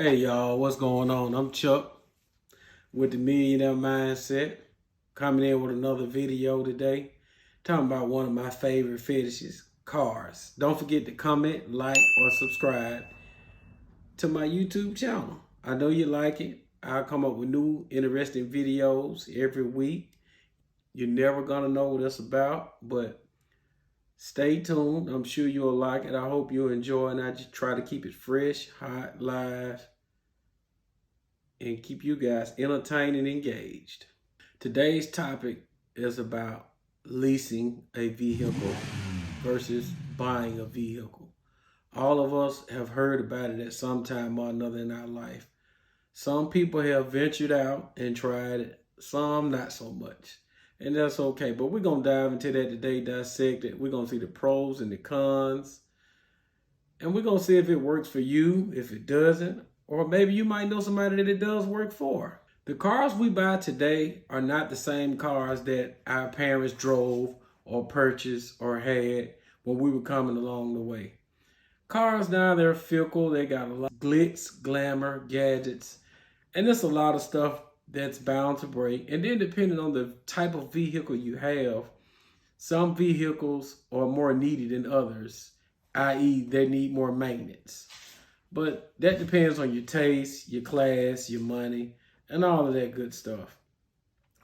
Hey y'all, what's going on? I'm Chuck with the Millionaire Mindset, coming in with another video today, talking about one of my favorite fetishes, cars. Don't forget to comment, like, or subscribe to my YouTube channel. I know you like it. I'll come up with new, interesting videos every week. You're never gonna know what it's about, but stay tuned. I'm sure you'll like it. I hope you'll enjoy, and I just try to keep it fresh, hot, live, and keep you guys entertained and engaged. Today's topic is about leasing a vehicle versus buying a vehicle. All of us have heard about it at some time or another in our life. Some people have ventured out and tried it, some not so much. And that's okay. But we're going to dive into that today, dissect it. We're going to see the pros and the cons. And we're going to see if it works for you, if it doesn't. Or maybe you might know somebody that it does work for. The cars we buy today are not the same cars that our parents drove or purchased or had when we were coming along the way. Cars now, they're fickle. They got a lot of glitz, glamour, gadgets, and there's a lot of stuff that's bound to break. And then depending on the type of vehicle you have, some vehicles are more needed than others, i.e. they need more maintenance. But that depends on your taste, your class, your money, and all of that good stuff.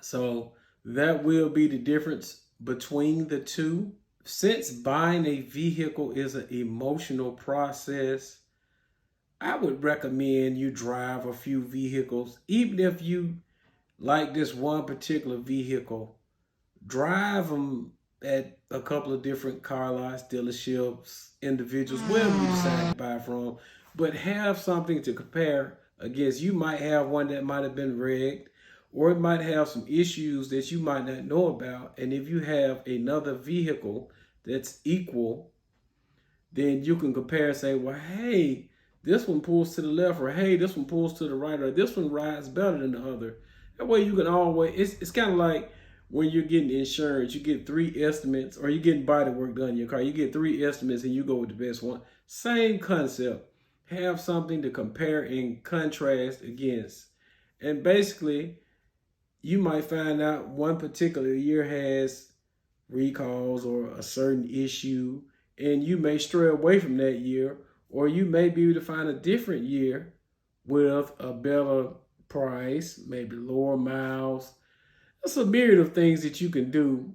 So that will be the difference between the two. Since buying a vehicle is an emotional process, I would recommend you drive a few vehicles. Even if you like this one particular vehicle, drive them at a couple of different car lots, dealerships, individuals, wherever you decide to buy from. But have something to compare against. You might have one that might have been rigged, or it might have some issues that you might not know about. And if you have another vehicle that's equal, then you can compare and say, well, hey, this one pulls to the left, or hey, this one pulls to the right, or this one rides better than the other. That way you can always, it's kind of like when you're getting insurance, you get 3 estimates, or you're getting body work done in your car. You get 3 estimates and you go with the best one. Same concept. Have something to compare and contrast against. And basically, you might find out one particular year has recalls or a certain issue, and you may stray away from that year, or you may be able to find a different year with a better price, maybe lower miles. There's a myriad of things that you can do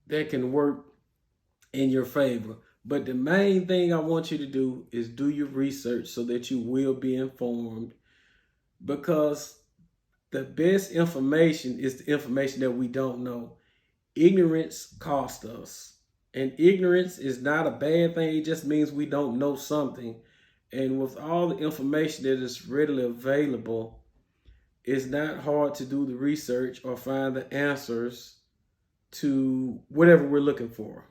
that can work in your favor. But the main thing I want you to do is do your research so that you will be informed, because the best information is the information that we don't know. Ignorance costs us, and ignorance is not a bad thing. It just means we don't know something. And with all the information that is readily available, it's not hard to do the research or find the answers to whatever we're looking for,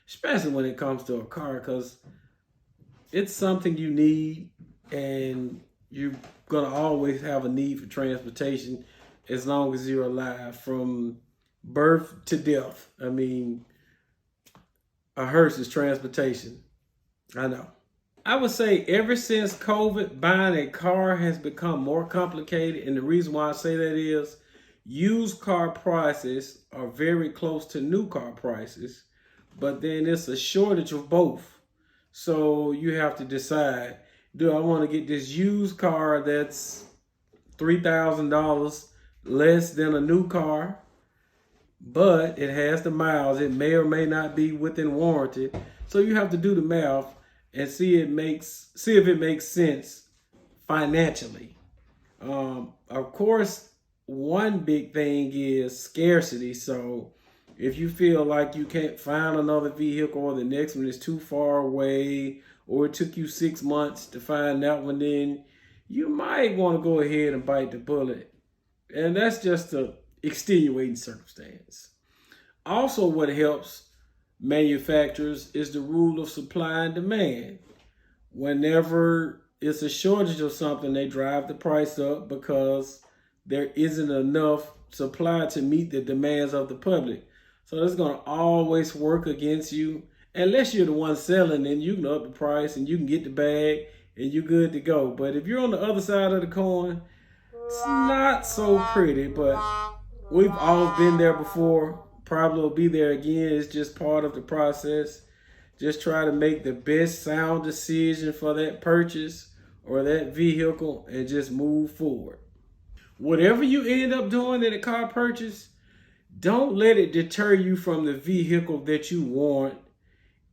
especially when it comes to a car, because it's something you need, and you're going to always have a need for transportation as long as you're alive, from birth to death. I mean, a hearse is transportation. I know. I would say ever since COVID, buying a car has become more complicated. And the reason why I say that is used car prices are very close to new car prices, but then it's a shortage of both. So you have to decide, do I want to get this used car that's $3,000 less than a new car, but it has the miles, it may or may not be within warranty. So you have to do the math and see if it makes sense financially. Of course, one big thing is scarcity. So if you feel like you can't find another vehicle, or the next one is too far away, or it took you 6 months to find that one, then you might want to go ahead and bite the bullet. And that's just an extenuating circumstance. Also, what helps manufacturers is the rule of supply and demand. Whenever it's a shortage of something, they drive the price up because there isn't enough supply to meet the demands of the public. So it's going to always work against you, unless you're the one selling, and you can up the price and you can get the bag and you're good to go. But if you're on the other side of the coin, it's not so pretty, but we've all been there before. Probably will be there again. It's just part of the process. Just try to make the best sound decision for that purchase or that vehicle and just move forward. Whatever you end up doing in a car purchase, don't let it deter you from the vehicle that you want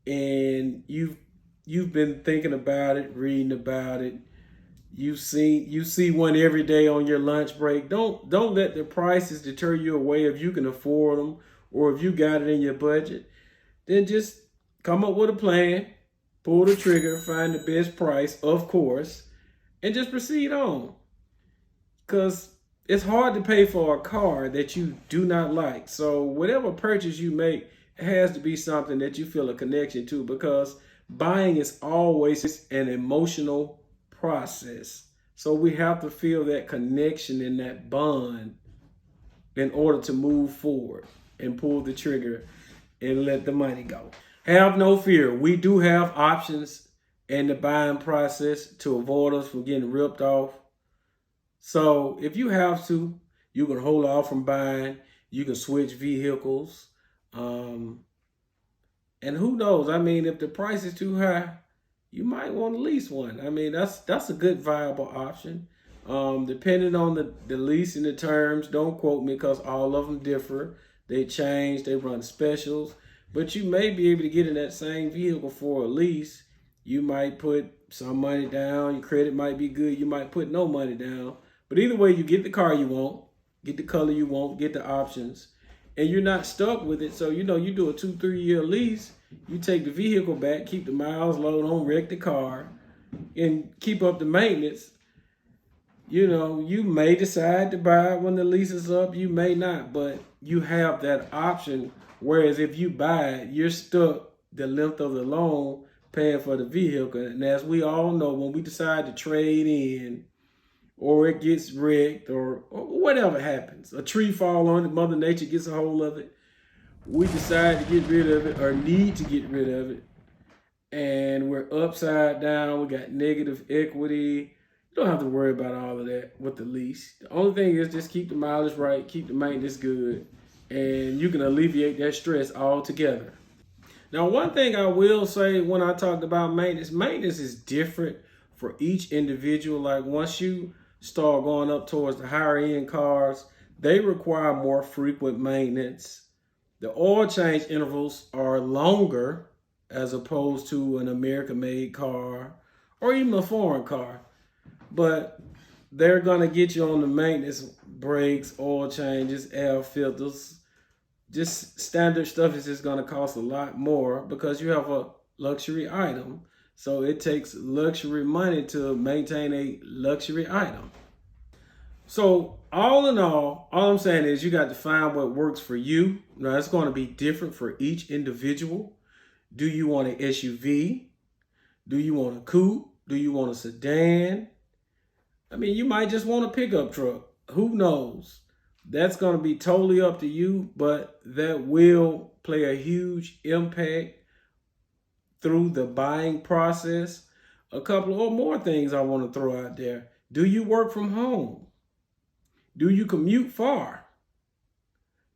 and you've been thinking about it, reading about it. You see one every day on your lunch break. Don't let the prices deter you away if you can afford them or if you got it in your budget. Then just come up with a plan, pull the trigger, find the best price, of course, and just proceed on. Because it's hard to pay for a car that you do not like. So whatever purchase you make, it has to be something that you feel a connection to, because buying is always an emotional process. So we have to feel that connection and that bond in order to move forward and pull the trigger and let the money go. Have no fear. We do have options in the buying process to avoid us from getting ripped off. So if you have to, you can hold off from buying. You can switch vehicles. And who knows? I mean, if the price is too high, you might want to lease one. I mean, that's a good viable option. Depending on the lease and the terms, don't quote me because all of them differ. They change, they run specials. But you may be able to get in that same vehicle for a lease. You might put some money down. Your credit might be good. You might put no money down. But either way, you get the car you want, get the color you want, get the options, and you're not stuck with it. So, you do a 2-3 year lease, you take the vehicle back, keep the miles low, don't wreck the car, and keep up the maintenance. You may decide to buy it when the lease is up, you may not, but you have that option. Whereas if you buy it, you're stuck the length of the loan paying for the vehicle. And as we all know, when we decide to trade in, or it gets wrecked, or whatever happens, a tree fall on it, Mother Nature gets a hold of it, we decide to get rid of it or need to get rid of it, and we're upside down, we got negative equity. You don't have to worry about all of that with the lease. The only thing is just keep the mileage right, keep the maintenance good, and you can alleviate that stress altogether. Now, one thing I will say when I talked about maintenance is different for each individual. Like once you start going up towards the higher end cars, they require more frequent maintenance. The oil change intervals are longer as opposed to an American-made car or even a foreign car. But they're going to get you on the maintenance, brakes, oil changes, air filters. Just standard stuff is just going to cost a lot more because you have a luxury item. So it takes luxury money to maintain a luxury item. So all in all I'm saying is you got to find what works for you. Now it's going to be different for each individual. Do you want an SUV? Do you want a coupe? Do you want a sedan? I mean, you might just want a pickup truck. Who knows? That's going to be totally up to you, but that will play a huge impact through the buying process. A couple or more things I want to throw out there. Do you work from home? Do you commute far?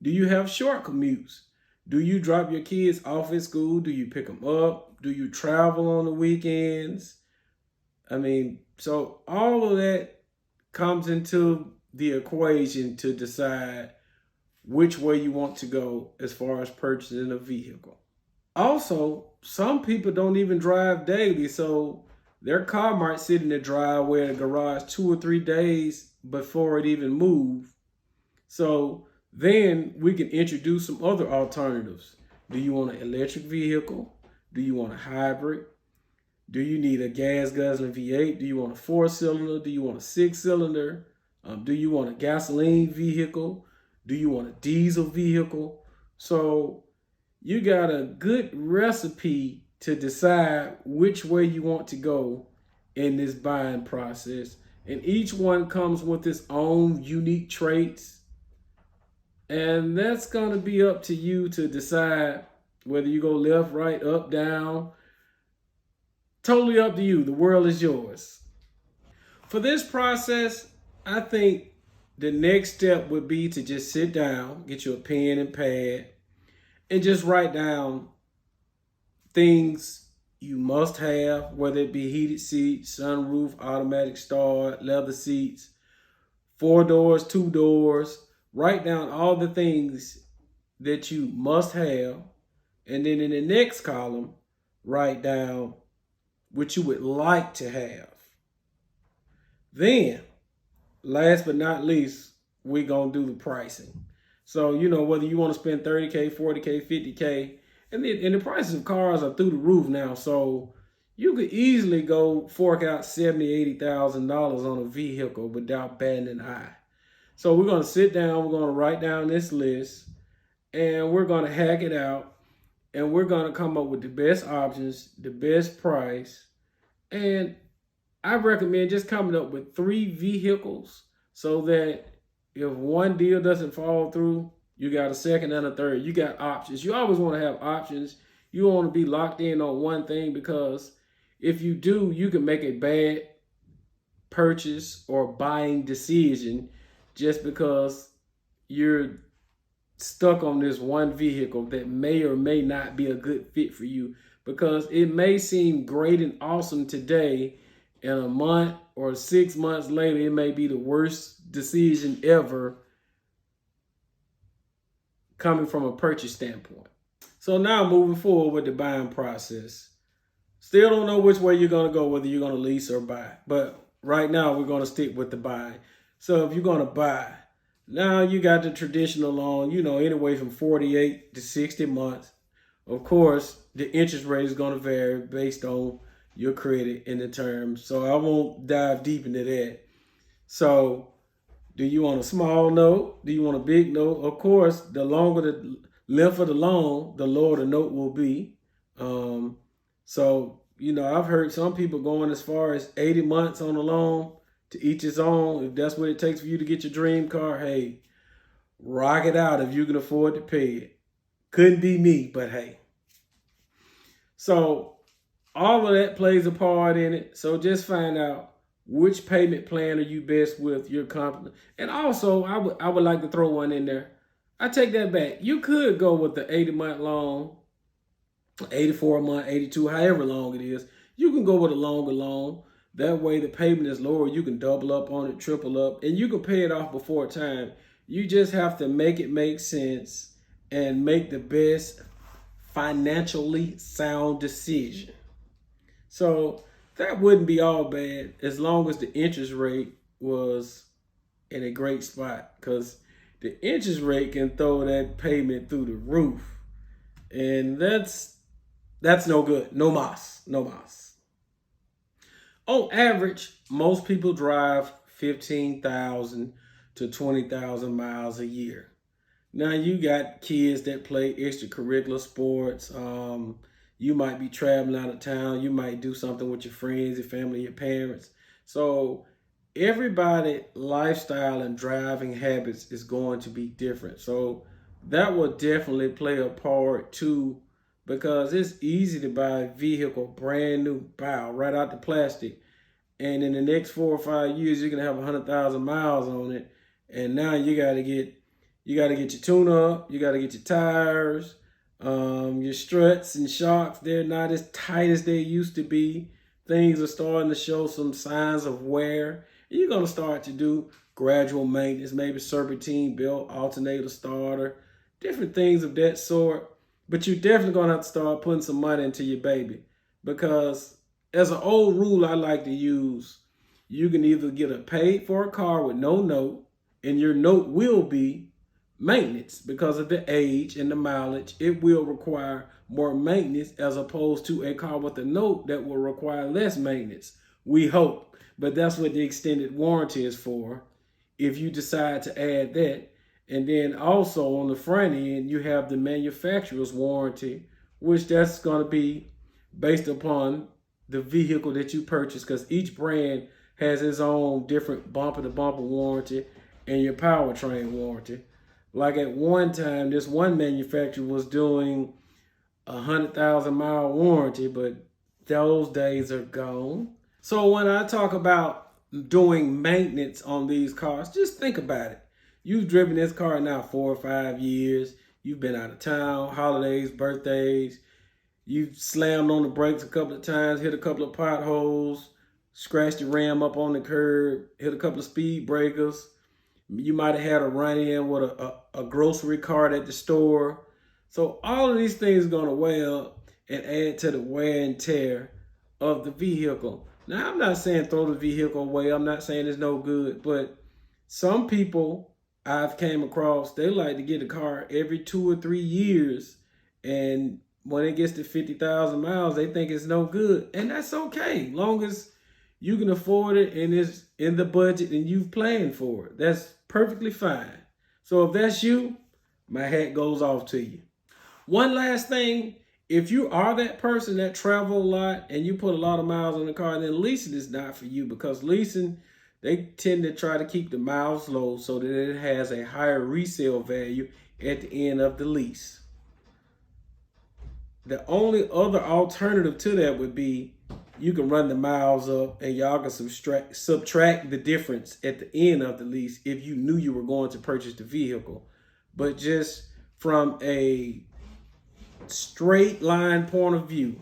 Do you have short commutes? Do you drop your kids off at school? Do you pick them up? Do you travel on the weekends? I mean, so all of that comes into the equation to decide which way you want to go as far as purchasing a vehicle. Also, some people don't even drive daily, so their car might sit in the driveway or the garage 2 or 3 days before it even moves. So then we can introduce some other alternatives. Do you want an electric vehicle? Do you want a hybrid? Do you need a gas guzzling V8? Do you want a 4-cylinder? Do you want a 6-cylinder? Do you want a gasoline vehicle? Do you want a diesel vehicle? So you got a good recipe to decide which way you want to go in this buying process. And each one comes with its own unique traits. And that's going to be up to you to decide whether you go left, right, up, down, Totally up to you. The world is yours. For this process, I think the next step would be to just sit down, get you a pen and pad, and just write down things you must have, whether it be heated seats, sunroof, automatic start, leather seats, 4 doors, 2 doors. Write down all the things that you must have. And then in the next column, write down what you would like to have. Then, last but not least, we're going to do the pricing. So, whether you want to spend 30K, 40K, 50K, and the prices of cars are through the roof now. So you could easily go fork out $70,000, $80,000 on a vehicle without batting an eye. So we're going to sit down, we're going to write down this list, and we're going to hack it out, and we're going to come up with the best options, the best price. And I recommend just coming up with 3 vehicles so that if one deal doesn't fall through, you got a second and a third. You got options. You always want to have options. You don't want to be locked in on one thing, because if you do, you can make a bad purchase or buying decision just because you're stuck on this one vehicle that may or may not be a good fit for you, because it may seem great and awesome today, and a month or 6 months later, it may be the worst decision ever coming from a purchase standpoint. So now moving forward with the buying process. Still don't know which way you're going to go, whether you're going to lease or buy. But right now, we're going to stick with the buy. So if you're going to buy, now you got the traditional loan, anywhere from 48 to 60 months. Of course, the interest rate is going to vary based on your credit and the terms. So I won't dive deep into that. So do you want a small note? Do you want a big note? Of course, the longer the length of the loan, the lower the note will be. So, I've heard some people going as far as 80 months on a loan. To each his own. If that's what it takes for you to get your dream car, hey, rock it out if you can afford to pay it. Couldn't be me, but hey. So all of that plays a part in it. So just find out which payment plan are you best with your company. And also, I would like to throw one in there. I take that back. You could go with the 80-month loan, 84-month, 82, however long it is. You can go with a longer loan. That way the payment is lower. You can double up on it, triple up, and you can pay it off before time. You just have to make it make sense and make the best financially sound decision. So that wouldn't be all bad as long as the interest rate was in a great spot, because the interest rate can throw that payment through the roof. And that's no good. No mas. No mas. On average, most people drive 15,000 to 20,000 miles a year. Now, you got kids that play extracurricular sports. You might be traveling out of town. You might do something with your friends, your family, your parents. So everybody's lifestyle and driving habits is going to be different. So that will definitely play a part too, because it's easy to buy a vehicle brand new, right out the plastic. And in the next 4 or 5 years, you're gonna have 100,000 miles on it. And now you gotta get your tune up, you gotta get your tires, your struts and shocks. They're not as tight as they used to be. Things are starting to show some signs of wear. And you're gonna start to do gradual maintenance, maybe serpentine belt, alternator starter, different things of that sort. But you're definitely going to have to start putting some money into your baby, because as an old rule I like to use, you can either get a paid for a car with no note, and your note will be maintenance because of the age and the mileage. It will require more maintenance as opposed to a car with a note that will require less maintenance. We hope, but that's what the extended warranty is for, if you decide to add that. And then also on the front end, you have the manufacturer's warranty, which that's going to be based upon the vehicle that you purchase, because each brand has its own different bumper-to-bumper warranty and your powertrain warranty. Like at one time, this one manufacturer was doing 100,000 mile warranty, but Those days are gone. So when I talk about doing maintenance on these cars, just think about it. You've driven this car now 4 or 5 years. You've been out of town, holidays, birthdays. You've slammed on the brakes a couple of times, hit a couple of potholes, scratched your ram up on the curb, hit a couple of speed breakers. You might have had a run-in with a grocery cart at the store. So all of these things are going to weigh up and add to the wear and tear of the vehicle. Now, I'm not saying throw the vehicle away. I'm not saying it's no good. But some people I've came across, they like to get a car every 2 or 3 years. And when it gets to 50,000 miles, they think it's no good. And that's okay, long as you can afford it and it's in the budget and you've planned for it. That's perfectly fine. So if that's you, my hat goes off to you. One last thing, if you are that person that travel a lot and you put a lot of miles on the car, then leasing is not for you, because leasing, they tend to try to keep the miles low so that it has a higher resale value at the end of the lease. The only other alternative to that would be you can run the miles up and y'all can subtract the difference at the end of the lease if you knew you were going to purchase the vehicle. But just from a straight line point of view,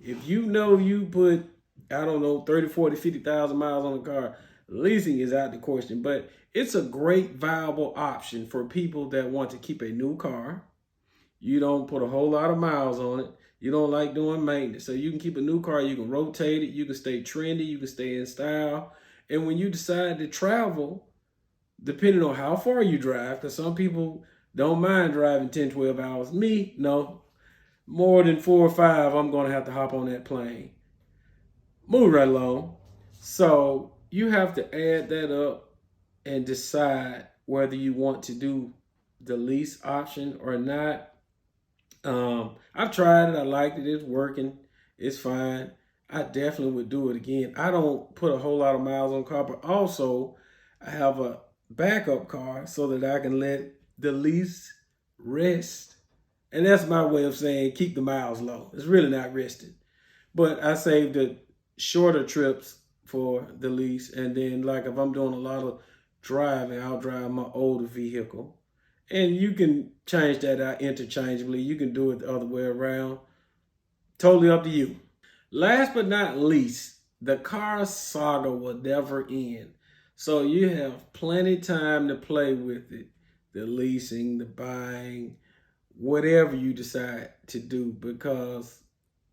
if you know you put, I don't know, 30, 40, 50,000 miles on the car, leasing is out the question. But it's a great viable option for people that want to keep a new car. You don't put a whole lot of miles on it. You don't like doing maintenance. So you can keep a new car, you can rotate it, you can stay trendy, you can stay in style. And when you decide to travel, depending on how far you drive, because some people don't mind driving 10, 12 hours. Me, no. More than 4 or 5, I'm going to have to hop on that plane. Move right along. So you have to add that up and decide whether you want to do the lease option or not. I've tried it. I liked it. It's working. It's fine. I definitely would do it again. I don't put a whole lot of miles on the car, but also I have a backup car so that I can let the lease rest. And that's my way of saying keep the miles low. It's really not resting. But I save the shorter trips for the lease. And then, like, if I'm doing a lot of driving, I'll drive my older vehicle. And you can change that out interchangeably. You can do it the other way around. Totally up to you. Last but not least, the car saga will never end. So you have plenty time to play with it. The leasing, the buying, whatever you decide to do, because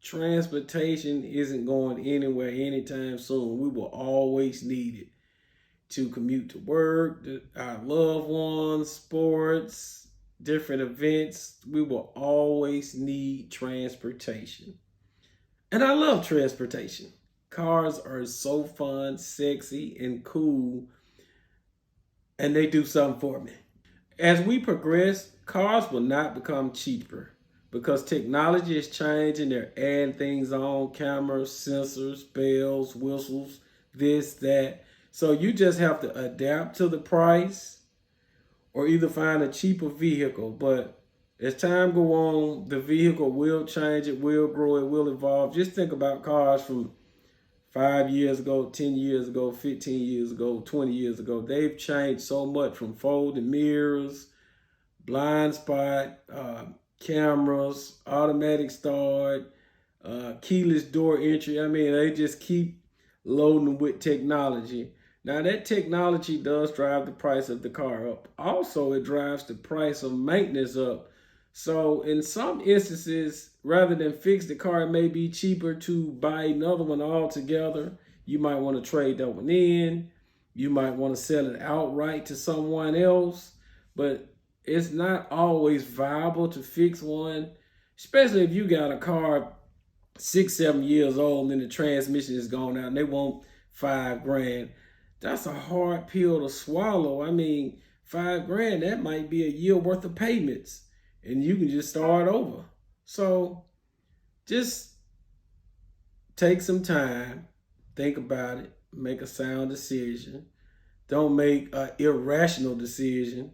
transportation isn't going anywhere anytime soon. We will always need it to commute to work, our loved ones, sports, different events. We will always need transportation. And I love transportation. Cars are so fun, sexy, and cool, and they do something for me. As we progress, cars will not become cheaper because technology is changing. They're adding things on, cameras, sensors, bells, whistles, this, that. So you just have to adapt to the price or either find a cheaper vehicle. But as time go on, the vehicle will change, it will grow, it will evolve. Just think about cars from 5 years ago, 10 years ago, 15 years ago, 20 years ago. They've changed so much, from folding mirrors, blind spot, cameras, automatic start, keyless door entry. I mean, they just keep loading with technology. Now, that technology does drive the price of the car up. Also, it drives the price of maintenance up. So in some instances, rather than fix the car, it may be cheaper to buy another one altogether. You might want to trade that one in. You might want to sell it outright to someone else. But it's not always viable to fix one, especially if you got a car 6, 7 years old and the transmission is gone out and they want $5,000. That's a hard pill to swallow. I mean, $5,000, that might be a year worth of payments, and you can just start over. So just take some time, think about it, make a sound decision. Don't make an irrational decision.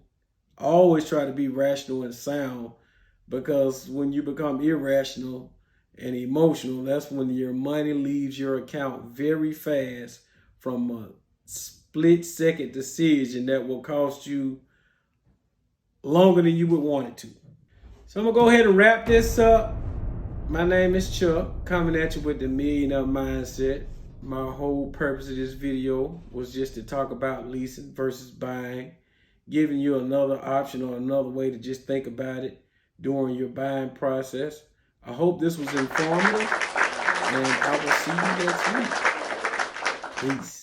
Always try to be rational and sound, because when you become irrational and emotional. That's when your money leaves your account very fast from a split-second decision that will cost you longer than you would want it to. So I'm going to go ahead and wrap this up. My name is Chuck, coming at you with the Millionaire Mindset. My whole purpose of this video was just to talk about leasing versus buying, giving you another option or another way to just think about it during your buying process. I hope this was informative, and I will see you next week. Peace.